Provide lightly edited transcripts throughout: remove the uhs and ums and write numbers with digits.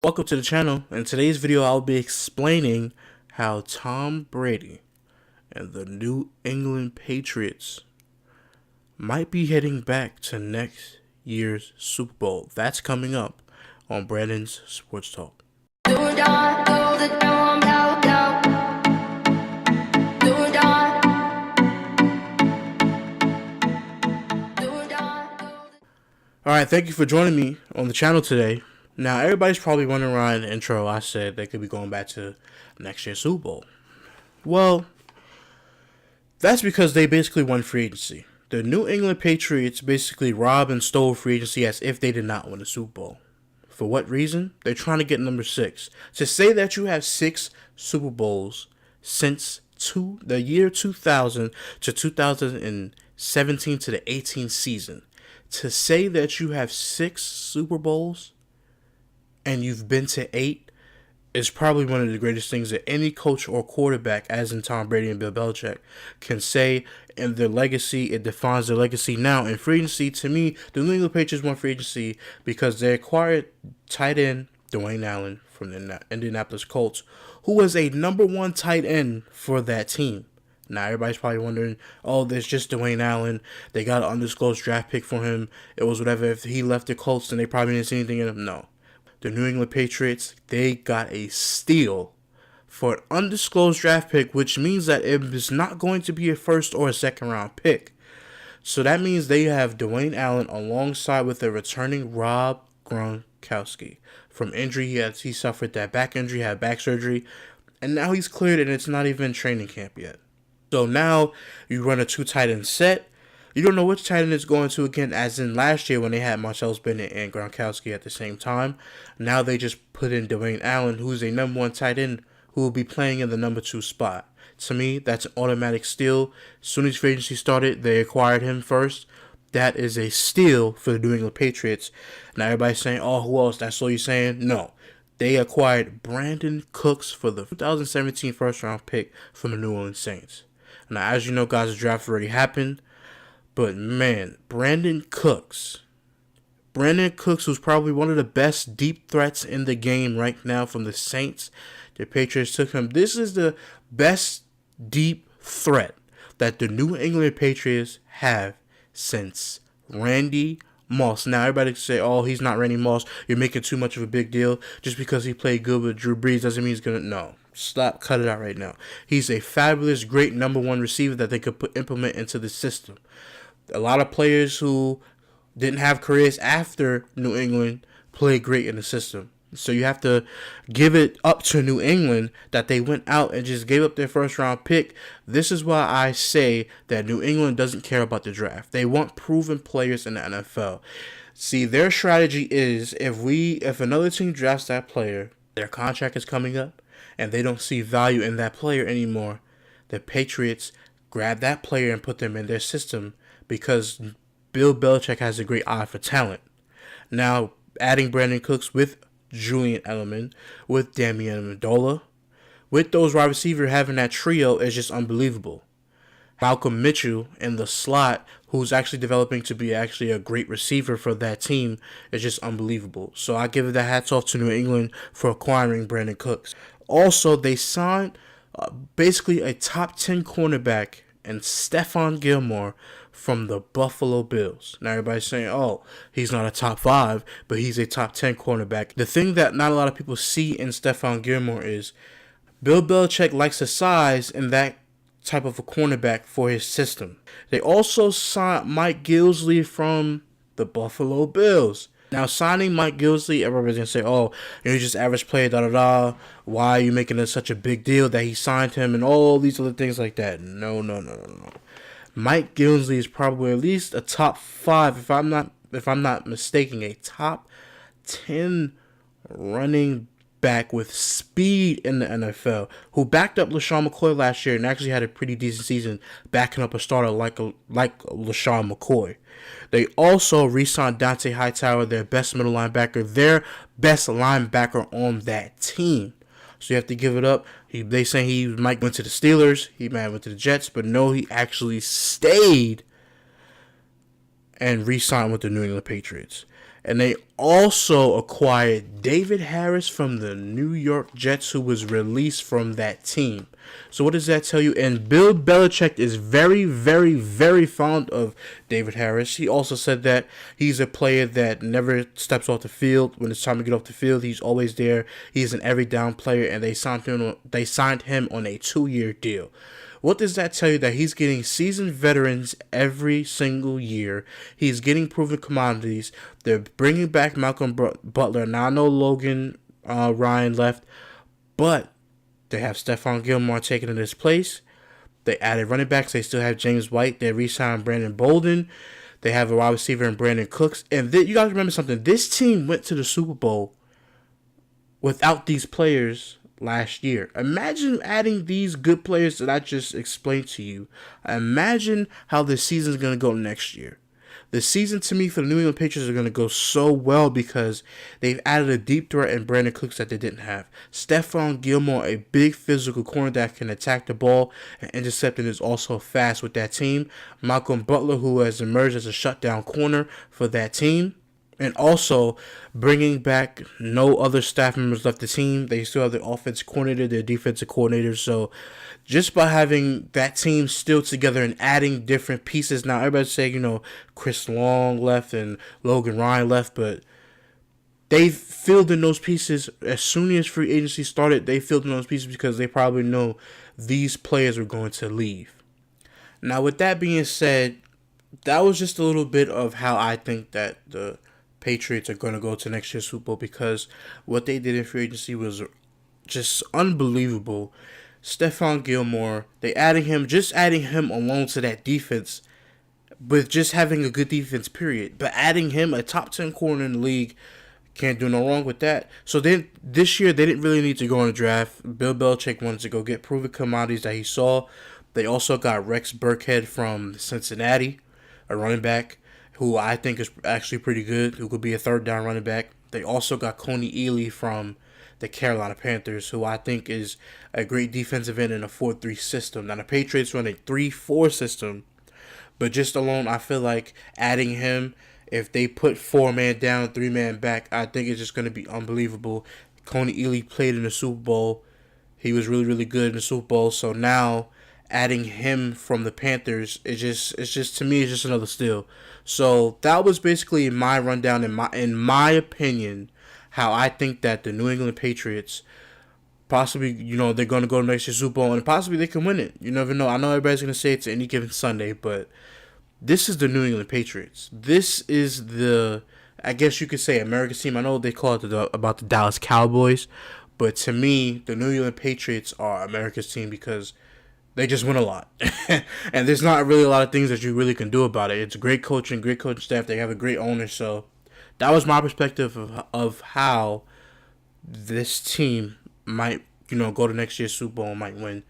Welcome to the channel. In today's video, I'll be explaining how Tom Brady and the New England Patriots might be heading back to next year's Super Bowl. That's coming up on Brandon's Sports Talk. Alright, thank you for joining me on the channel today. Now, everybody's probably wondering why in the intro I said they could be going back to next year's Super Bowl. Well, that's because they basically won free agency. The New England Patriots basically robbed and stole free agency as if they did not win the Super Bowl. For what reason? They're trying to get number 6. To say that you have 6 Super Bowls since the year 2000 to 2017 to the 18th season. To say that you have 6 Super Bowls and you've been to 8 is probably one of the greatest things that any coach or quarterback, as in Tom Brady and Bill Belichick, can say in their legacy. It defines their legacy now. In free agency, to me, the New England Patriots won free agency because they acquired tight end Dwayne Allen from the Indianapolis Colts, who was a number 1 tight end for that team. Now, everybody's probably wondering, oh, there's just Dwayne Allen. They got an undisclosed draft pick for him. It was whatever. If he left the Colts, then they probably didn't see anything in him. No. The New England Patriots, they got a steal for an undisclosed draft pick, which means that it is not going to be a first or a second round pick. So that means they have Dwayne Allen alongside with the returning Rob Gronkowski. From injury, he suffered that back injury, had back surgery, and now he's cleared and it's not even training camp yet. So now you run a 2 tight end set. You don't know which tight end it's going to again, as in last year when they had Martellus Bennett and Gronkowski at the same time. Now they just put in Dwayne Allen, who's a number 1 tight end who will be playing in the number 2 spot. To me, that's an automatic steal. As soon as free agency started, they acquired him first. That is a steal for the New England Patriots. Now everybody's saying, oh, who else? That's all you're saying? No. They acquired Brandon Cooks for the 2017 first round pick from the New Orleans Saints. Now, as you know, guys, the draft already happened. But, man, Brandon Cooks, who's probably one of the best deep threats in the game right now from the Saints. The Patriots took him. This is the best deep threat that the New England Patriots have since Randy Moss. Now, everybody can say, oh, he's not Randy Moss. You're making too much of a big deal. Just because he played good with Drew Brees doesn't mean he's going to. No. Stop, cut it out right now. He's a fabulous, great number 1 receiver that they could implement into the system. A lot of players who didn't have careers after New England played great in the system. So you have to give it up to New England that they went out and just gave up their first round pick. This is why I say that New England doesn't care about the draft. They want proven players in the NFL. See, their strategy is if another team drafts that player, their contract is coming up, and they don't see value in that player anymore, the Patriots grab that player and put them in their system because Bill Belichick has a great eye for talent. Now, adding Brandon Cooks with Julian Edelman, with Damian Amendola, with those wide receivers, having that trio is just unbelievable. Malcolm Mitchell in the slot, who's actually developing to be actually a great receiver for that team, is just unbelievable. So I give the hats off to New England for acquiring Brandon Cooks. Also, they signed basically a top 10 cornerback and Stephon Gilmore from the Buffalo Bills. Now everybody's saying, oh, he's not a top 5, but he's a top 10 cornerback. The thing that not a lot of people see in Stephon Gilmore is Bill Belichick likes the size in that type of a cornerback for his system. They also signed Mike Gillislee from the Buffalo Bills. Now, signing Mike Gillislee, everybody's going to say, oh, he's just average player, da-da-da. Why are you making it such a big deal that he signed him and all these other things like that? No. Mike Gillislee is probably at least a top 5, if I'm not mistaken, a top 10 running back with speed in the NFL, who backed up LaShawn McCoy last year and actually had a pretty decent season backing up a starter like LaShawn McCoy. They also re-signed Dante Hightower, their best middle linebacker, their best linebacker on that team. So you have to give it up. They say he might went to the Steelers, he might went to the Jets, but no, he actually stayed and re-signed with the New England Patriots. And they also acquired David Harris from the New York Jets, who was released from that team. So what does that tell you? And Bill Belichick is very, very, very fond of David Harris. He also said that he's a player that never steps off the field. When it's time to get off the field, he's always there. He's an every down player, and they signed him on a 2-year deal. What does that tell you? That he's getting seasoned veterans every single year. He's getting proven commodities. They're bringing back Malcolm Butler. Now, I know Logan Ryan left, but they have Stephon Gilmore taking in his place. They added running backs. They still have James White. They re-signed Brandon Bolden. They have a wide receiver in Brandon Cooks. And you guys remember something. This team went to the Super Bowl without these players last year. Imagine adding these good players that I just explained to you. Imagine how the season is going to go next year. The season, to me, for the New England Patriots are going to go so well because they've added a deep threat in Brandon Cooks that they didn't have. Stephon Gilmore, a big physical corner that can attack the ball and intercept and is also fast with that team. Malcolm Butler, who has emerged as a shutdown corner for that team. And also bringing back no other staff members left the team. They still have their offensive coordinator, their defensive coordinator. So just by having that team still together and adding different pieces. Now, everybody's saying, Chris Long left and Logan Ryan left. But they filled in those pieces as soon as free agency started. They filled in those pieces because they probably know these players were going to leave. Now, with that being said, that was just a little bit of how I think that the Patriots are going to go to next year's Super Bowl, because what they did in free agency was just unbelievable. Stephon Gilmore, adding him alone to that defense, with just having a good defense, period. But adding him, a top 10 corner in the league, can't do no wrong with that. So then this year, they didn't really need to go on a draft. Bill Belichick wanted to go get proven commodities that he saw. They also got Rex Burkhead from Cincinnati, a running back, who I think is actually pretty good, who could be a third down running back. They also got Coney Ealy from the Carolina Panthers, who I think is a great defensive end in a 4-3 system. Now, the Patriots run a 3-4 system, but just alone, I feel like adding him, if they put 4-man down, 3-man back, I think it's just going to be unbelievable. Coney Ealy played in the Super Bowl. He was really, really good in the Super Bowl. So now adding him from the Panthers, it's just to me, it's just another steal. So that was basically my rundown, in my opinion, how I think that the New England Patriots possibly, they're going to go to next year's Super Bowl, and possibly they can win it. You never know. I know everybody's going to say it's any given Sunday, but this is the New England Patriots. This is I guess you could say, America's team. I know they call it about the Dallas Cowboys, but to me, the New England Patriots are America's team because they just win a lot. And there's not really a lot of things that you really can do about it. It's great coaching staff. They have a great owner. So that was my perspective of how this team might, go to next year's Super Bowl and might win.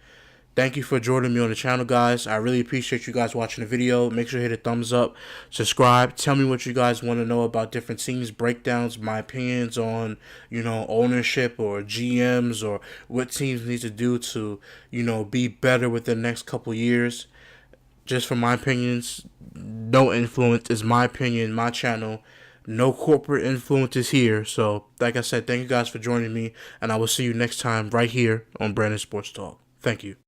Thank you for joining me on the channel, guys. I really appreciate you guys watching the video. Make sure to hit a thumbs up, subscribe. Tell me what you guys want to know about different teams, breakdowns, my opinions on, ownership or GMs, or what teams need to do to, be better within the next couple years. Just from my opinions, no influence is my opinion, my channel. No corporate influences here. So, like I said, thank you guys for joining me, and I will see you next time right here on Brandon Sports Talk. Thank you.